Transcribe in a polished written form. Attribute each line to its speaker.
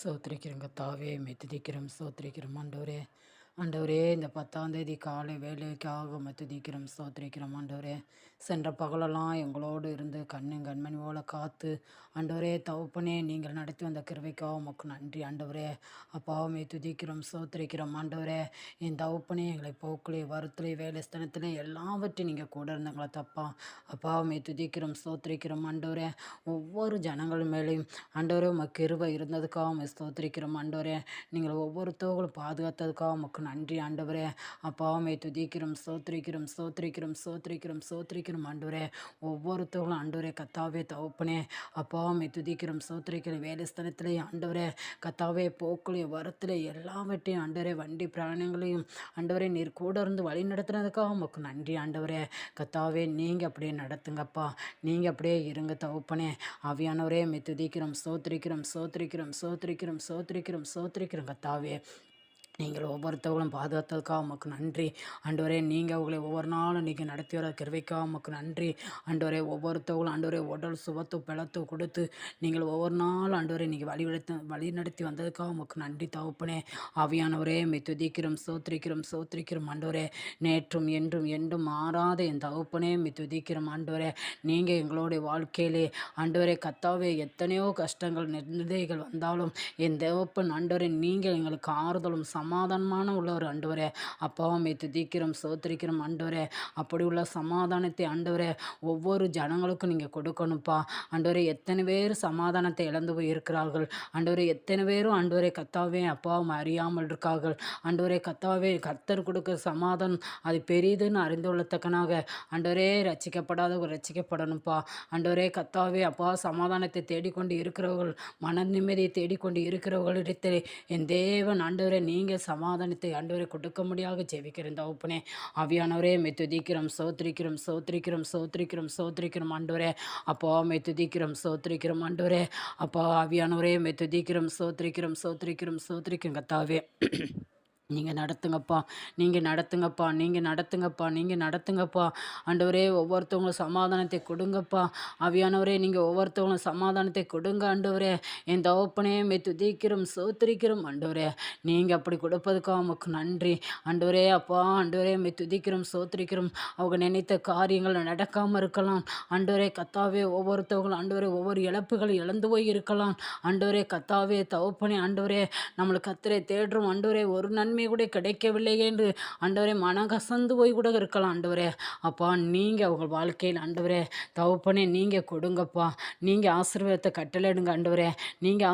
Speaker 1: ஸ்தோத்திரிக்கிறோங்க தாவே துதிக்கிறோம் ஸ்தோத்திரிக்கிறோம் ஆண்டவரே. ஆண்டவரே, இந்த 10ஆம் தேதி காலை வேலைக்காக துதிக்கிறோம் ஸ்தோத்திரிக்கிறோம் ஆண்டவரே. சென்ற பகலெல்லாம் எங்களோடு இருந்து கண்ணும் கண்மணி போல காத்து ஆண்டவரே தகப்பனே, நீங்கள் நடத்தி வந்த கிருபைக்காக உமக்கு நன்றி ஆண்டவரே. அப்பாவுமே துதிக்கிறோம் ஸ்தோத்திரிக்கிறோம் ஆண்டவரே. என் தகப்பனே, எங்களை போக்கிலே வருத்திலே வேலை ஸ்தலத்திலே எல்லாவற்றையும் நீங்கள் கூட இருந்தங்களா தப்பா. அப்பாவுமே துதிக்கிறோம் ஸ்தோத்திரிக்கிறோம் ஆண்டவரே. ஒவ்வொரு ஜனங்கள் மேலேயும் ஆண்டவரே உமக்கு கிருபை இருந்ததுக்காக உம்மை ஸ்தோத்திரிக்கிறோம் ஆண்டவரே. நீங்கள் ஒவ்வொருத்தவர்களும் பாதுகாத்ததுக்காக உமக்கு நன்றி ஆண்டவரே. அப்பா உம்மை துதிக்கிறோம் ஸ்தோத்திரிக்கிறோம் ஸ்தோத்திரிக்கிறோம் ஸ்தோத்திரிக்கிறோம் ஸ்தோத்திரிக்கிறோம் ஆண்டவரே. ஒவ்வொருத்தவர்களும் ஆண்டவரே கத்தாவே தகப்பனே, அப்பா உம்மை துதிக்கிறோம் ஸ்தோத்திரிக்கிறோம் வேலை ஸ்தலத்திலே ஆண்டவரே கத்தாவே போக்குலையும் வரத்திலே எல்லாவற்றையும் ஆண்டவரே வண்டி பிராணங்களையும் ஆண்டவரே நீர் கூட இருந்து வழி நடத்துனதுக்காக உமக்கு நன்றி ஆண்டவரே. கத்தாவே நீங்கள் அப்படியே நடத்துங்கப்பா, நீங்கள் அப்படியே இருங்க தகப்பனே. ஆவியானவரே உம்மை துதிக்கிறோம் ஸ்தோத்திரிக்கிறோம் ஸ்தோத்திரிக்கிறோம் ஸ்தோத்திரிக்கிறோம் ஸ்தோத்திரிக்கிறோம் ஸ்தோத்திரிக்கிறோம் கத்தாவே. நீங்கள் ஒவ்வொருத்தவங்களும் பாதுகாத்ததுக்காக உமக்கு நன்றி ஆண்டவரே. நீங்கள் அவங்களை ஒவ்வொரு நாளும் நீங்கள் நடத்தி வர கிருபைக்காக உமக்கு நன்றி ஆண்டவரே. ஒவ்வொருத்தவங்களும் ஆண்டவரே உடல் சுகத்து பிளத்து கொடுத்து நீங்கள் ஒவ்வொரு நாளும் ஆண்டவரே நீங்கள் வழி நடத்தி வந்ததுக்காக உமக்கு நன்றி தகப்பனே. ஆவியானவரே உம்மை துதிக்கிறோம் ஸ்தோத்திரிக்கிறோம் ஸ்தோத்திரிக்கிறோம் ஆண்டவரே. நேற்றும் என்றும் என்றும் மாறாத என் தகப்பனே உம்மை துதிக்கிறோம் ஆண்டவரே. நீங்கள் எங்களுடைய வாழ்க்கையிலே ஆண்டவரே கத்தாவே எத்தனையோ கஷ்டங்கள் நிந்தைகள் வந்தாலும் என் தகப்பன் ஆண்டவரே நீங்கள் எங்களுக்கு ஆறுதலும் சமாதானமான உள்ளவர் ஆண்டவரே. அப்பாவை துதிக்கிறோம் ஸ்தோத்திரிக்கிறோம் ஆண்டவரே. அப்படி உள்ள சமாதானத்தை ஆண்டவரே ஒவ்வொரு ஜனங்களுக்கும் நீங்கள் கொடுக்கணும்ப்பா ஆண்டவரே. எத்தனை பேர் சமாதானத்தை இழந்து போய் இருக்கிறார்கள் ஆண்டவரே. எத்தனை பேரும் ஆண்டவரே கத்தாவே அப்பாவும் அறியாமல் இருக்கார்கள் ஆண்டவரே. கத்தாவே கர்த்தர் கொடுக்க சமாதானம் அது பெரிதுன்னு அறிந்துள்ளத்தக்கனாக ஆண்டவரே ரட்சிக்கப்படாதவர்கள் ரட்சிக்கப்படணும்ப்பா ஆண்டவரே. கத்தாவே அப்பா சமாதானத்தை தேடிக்கொண்டு இருக்கிறவர்கள் மன நிம்மதியை தேடிக்கொண்டு இருக்கிறவர்களிடத்தில் என் தேவன் ஆண்டவரே நீங்கள் சமாதானத்தை ஆண்டவரை கொடுக்க முடியாத ஜெபிக்கிறேன் தகப்பனே. ஆவியானவரே உம்மை துதிக்கிறோம் ஸ்தோத்திரிக்கிறோம் ஸ்தோத்திரிக்கிறோம் ஸ்தோத்திரிக்கிறோம் ஸ்தோத்திரிக்கிறோம் ஆண்டவரே. அப்பா உம்மை துதிக்கிறோம் ஸ்தோத்திரிக்கிறோம் ஆண்டவரே. அப்பா ஆவியானவரே உம்மை துதிக்கிறோம் ஸ்தோத்திரிக்கிறோம் ஸ்தோத்திரிக்கிறோம் ஸ்தோத்திரிக்கிறோம் கத்தாவே. நீங்கள் நடத்துங்கப்பா, நீங்கள் நடத்துங்கப்பா, நீங்கள் நடத்துங்கப்பா, நீங்கள் நடத்துங்கப்பா ஆண்டவரே. ஒவ்வொருத்தவங்களும் சமாதானத்தை கொடுங்கப்பா ஆவியானவரே. நீங்கள் ஒவ்வொருத்தவங்களும் சமாதானத்தை கொடுங்க ஆண்டவரே. என் தகப்பனே உம்மை துதிக்கிறோம் ஸ்தோத்திரிக்கிறோம் ஆண்டவரே. நீங்கள் அப்படி கொடுப்பதுக்காக உமக்கு நன்றி ஆண்டவரே. அப்பா ஆண்டவரே உம்மை துதிக்கிறோம் ஸ்தோத்திரிக்கிறோம். அவங்க நினைத்த காரியங்கள் நடக்காமல் இருக்கலாம் ஆண்டவரே கத்தாவே. ஒவ்வொருத்தவங்களும் ஆண்டவரே ஒவ்வொரு இழப்புகள் இழந்து போய் இருக்கலாம் ஆண்டவரே கத்தாவே தகப்பனே. ஆண்டவரே நம்மளுக்கு கத்தரை தேடுறோம் ஆண்டவரே, ஒரு நன்மை கூட கிடைக்கவில்லை என்று ஆண்டவரே மனம் கசந்து போய் கூட இருக்கலாம் ஆண்டவரே. அப்பா நீங்கள் அவங்க வாழ்க்கையில் ஆண்டவரே தகப்பனே நீங்கள் கொடுங்கப்பா. நீங்கள் ஆசீர்வாதத்தை கட்டளையிடுங்க ஆண்டவரே. நீங்கள்